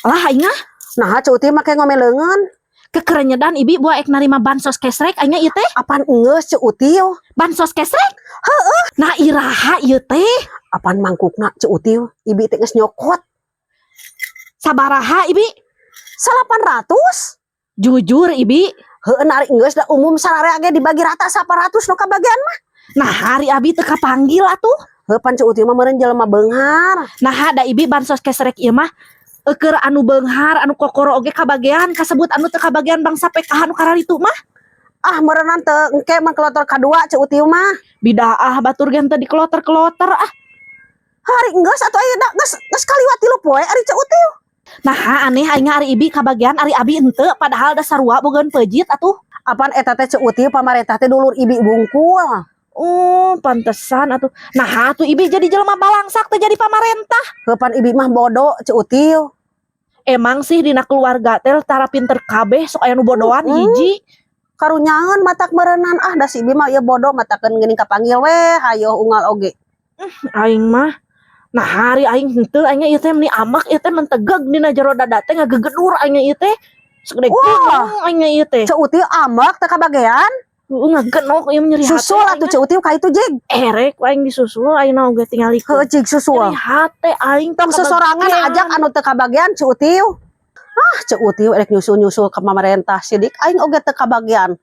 Lah aing mah Nah Cuk Util make ngomeleungeun. kekerenyedan ibi buat ek narima bansos kesrek aing ieu teh. Apaan enggeus Cuk Util? Bansos kesrek? Heeh. Nah iraha ieu teh. Apaan mangkukna Cuk Util? Ibi teh geus nyokot. Sabaraha ibi? 800. Jujur ibi. Heueuh ari enggeus da umum sararea ge dibagi rata 400 nu kabagian mah. Nah hari abi teu kapanggil atuh. Heuh pan Cuk Util mah meureun jelema beunghar. Nah ada ibi bansos kesrek ieu mah keur anu beunghar anu kokoro oge kabagian kasebut anu teu kabagian bangsa PKH anu kararitu mah. Ah meureunna teu engke mah kloter kadua Cuk Util mah. Bidaah batur gen teu dikeloter-keloter ah. Hari enggeus atuh aya da geus kaliwat 3 poe ari Cuk Util. Nah aneh aing ari ibi kabagian ari abi henteu padahal da sarua bogeun peujit atuh. Apaan eta teh Cuk Util pamarentah teh dulur ibi bungkul. Oh pantesan atuh. Nah atuh ibi jadi jelema balangsak teh jadi pamarentah. Heuh pan ibi mah bodoh Cuk Util. Emang sih dina keluarga teh tara pinter kabeh sok aya nu bodohan hiji. Karunyangeun matak meureunan ah da si ibi mah ieu bodoh matakeun geuning kapanggil we hayo unggal oge. Aing mah nah hari aing henteu aing ieu teh meni amak ieu teh mentegeg dina jero dada teh ngagegedur aing ieu teh segede gunung aing ieu teh. Cuk Util amak teh kabagean. Ngagenok ieu nyeri hati. Susul atuh Cuk Util ka itu jig. Erek aing disusul ayeuna oge tinggal ikut. Heuh cig susul. Nyeri hati aing Tong sesorangan ajak anu teu kabagean Cuk Util. Ah Cuk Util erek nyusul-nyusul ka pamarentah sidik aing oge teu kabagean.